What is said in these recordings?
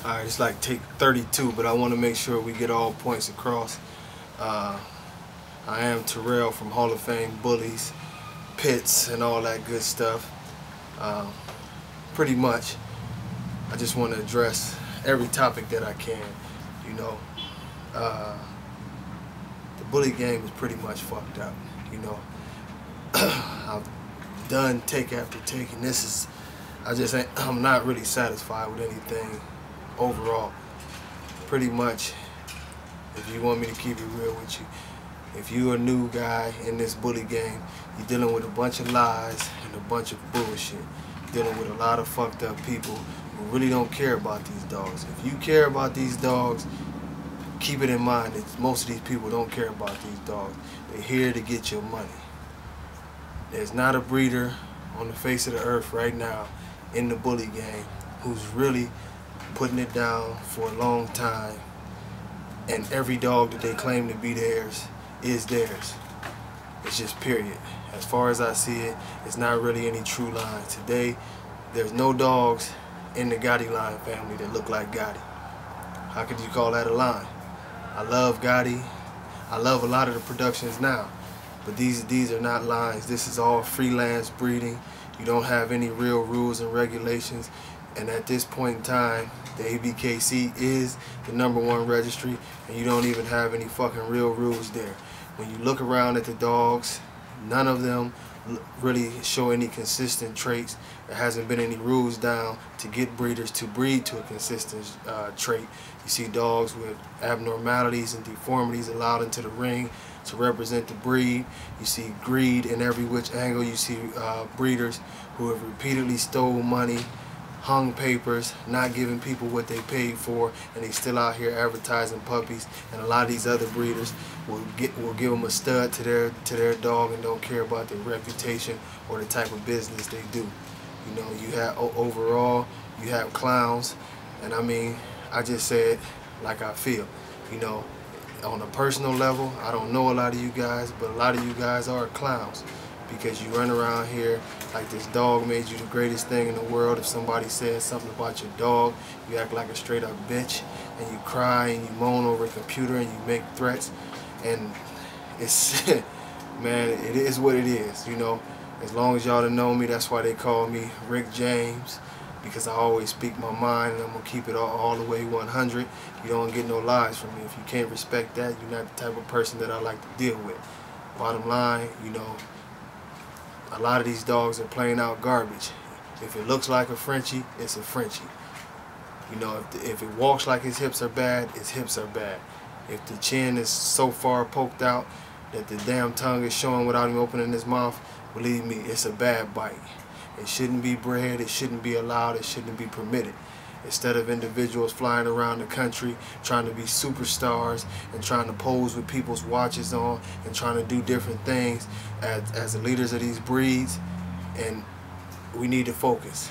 Alright, it's like take 32, but I want to make sure we get all points across. I am Terrell from Hall of Fame Bullies, Pits, and all that good stuff. Pretty much, I just want to address every topic that I can. You know, the bully game is pretty much fucked up. You know, I've done take after take, and I'm not really satisfied with anything overall. Pretty much, if you want me to keep it real with you, if you're a new guy in this bully game, you're dealing with a bunch of lies and a bunch of bullshit. You're dealing with a lot of fucked up people who really don't care about these dogs. If you care about these dogs, keep it in mind that most of these people don't care about these dogs. They're here to get your money. There's not a breeder on the face of the earth right now in the bully game who's really putting it down for a long time, and every dog that they claim to be theirs is theirs. It's just period. As far as I see it, it's not really any true line. Today, there's no dogs in the Gotti line family that look like Gotti. How could you call that a line? I love Gotti. I love a lot of the productions now, but these are not lines. This is all freelance breeding. You don't have any real rules and regulations. And at this point in time, the ABKC is the #1 registry, and you don't even have any fucking real rules there. When you look around at the dogs, none of them really show any consistent traits. There hasn't been any rules down to get breeders to breed to a consistent trait. You see dogs with abnormalities and deformities allowed into the ring to represent the breed. You see greed in every which angle. You see breeders who have repeatedly stole money, hung papers, not giving people what they paid for, and they still out here advertising puppies. And a lot of these other breeders will give them a stud to their dog and don't care about their reputation or the type of business they do. You know, you have overall, you have clowns, and I mean, I just said like I feel. You know, on a personal level, I don't know a lot of you guys, but a lot of you guys are clowns, because you run around here like this dog made you the greatest thing in the world. If somebody says something about your dog, you act like a straight up bitch, and you cry and you moan over a computer and you make threats. And it's, man, it is what it is, you know. As long as y'all done know me, that's why they call me Rick James, because I always speak my mind, and I'm going to keep it all the way 100. You don't get no lies from me. If you can't respect that, you're not the type of person that I like to deal with. Bottom line, you know, a lot of these dogs are playing out garbage. If it looks like a Frenchie, it's a Frenchie. You know, if it walks like his hips are bad, its hips are bad. If the chin is so far poked out that the damn tongue is showing without him opening his mouth, believe me, it's a bad bite. It shouldn't be bred, it shouldn't be allowed, it shouldn't be permitted. Instead of individuals flying around the country trying to be superstars and trying to pose with people's watches on and trying to do different things as the leaders of these breeds, and we need to focus.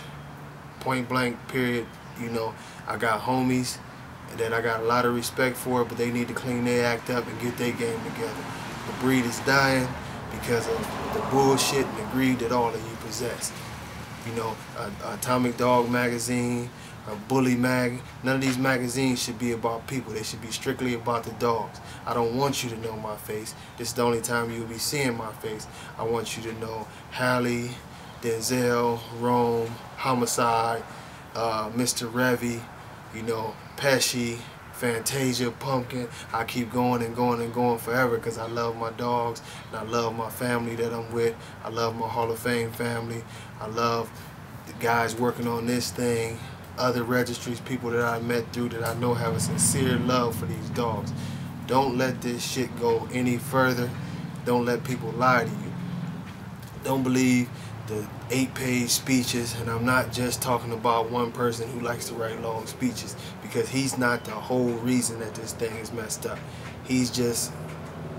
Point blank, period. You know, I got homies that I got a lot of respect for, but they need to clean their act up and get their game together. The breed is dying because of the bullshit and the greed that all of you possess. You know, Atomic Dog magazine, a Bully mag, none of these magazines should be about people. They should be strictly about the dogs. I don't want you to know my face. This is the only time you'll be seeing my face. I want you to know Hallie, Denzel, Rome, Homicide, Mr. Revy, you know, Pesci, Fantasia, Pumpkin. I keep going and going and going forever because I love my dogs and I love my family that I'm with. I love my Hall of Fame family. I love the guys working on this thing, other registries, people that I met through that I know have a sincere love for these dogs. Don't let this shit go any further. Don't let people lie to you. Don't believe the 8-page speeches, and I'm not just talking about one person who likes to write long speeches, because he's not the whole reason that this thing is messed up. He's just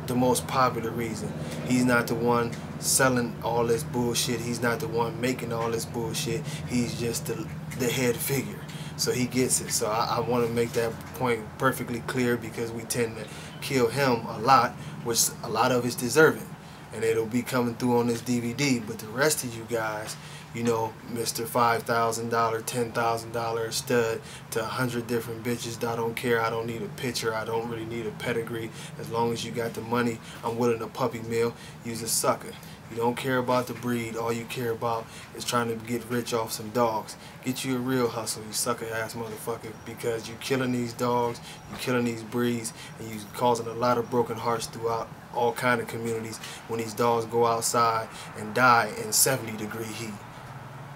the most popular reason. He's not the one selling all this bullshit. He's not the one making all this bullshit. He's just the head figure. So he gets it. So I want to make that point perfectly clear, because we tend to kill him a lot, which a lot of it's deserving. and it'll be coming through on this DVD. But the rest of you guys, you know, Mr. $5,000, $10,000 stud to 100 different bitches. I don't care. I don't need a picture. I don't really need a pedigree. As long as you got the money, I'm willing to puppy mill. You's a sucker. You don't care about the breed. All you care about is trying to get rich off some dogs. Get you a real hustle, you sucker ass motherfucker, because you killing these dogs, you killing these breeds, and you causing a lot of broken hearts throughout all kind of communities when these dogs go outside and die in 70-degree heat,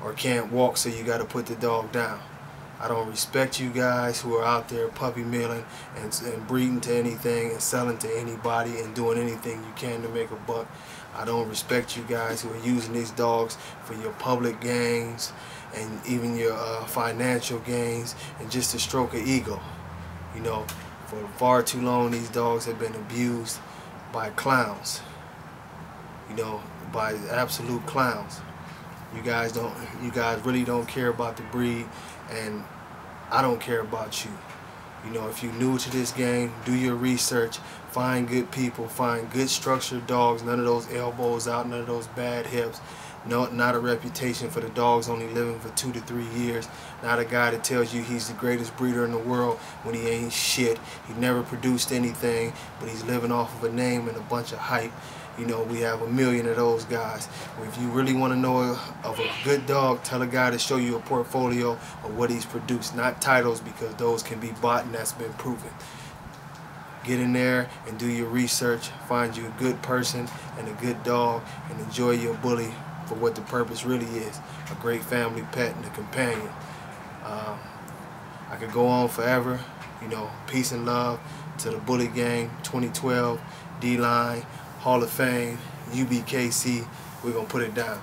or can't walk, so you got to put the dog down. I don't respect you guys who are out there puppy milling and breeding to anything and selling to anybody and doing anything you can to make a buck. I don't respect you guys who are using these dogs for your public gains and even your financial gains and just to stroke an ego. You know, for far too long these dogs have been abused by clowns. You know, by absolute clowns. You guys really don't care about the breed, and I don't care about you. You know, if you're new to this game, do your research, find good people, find good structured dogs, none of those elbows out, none of those bad hips. No, not a reputation for the dogs only living for 2 to 3 years. Not a guy that tells you he's the greatest breeder in the world when he ain't shit. He never produced anything, but he's living off of a name and a bunch of hype. You know, we have 1 million of those guys. If you really want to know of a good dog, tell a guy to show you a portfolio of what he's produced, not titles, because those can be bought and that's been proven. Get in there and do your research, find you a good person and a good dog, and enjoy your bully for what the purpose really is, a great family pet and a companion. I could go on forever. You know, peace and love to the Bully Gang 2012, D-Line, Hall of Fame, UBKC. We're going to put it down.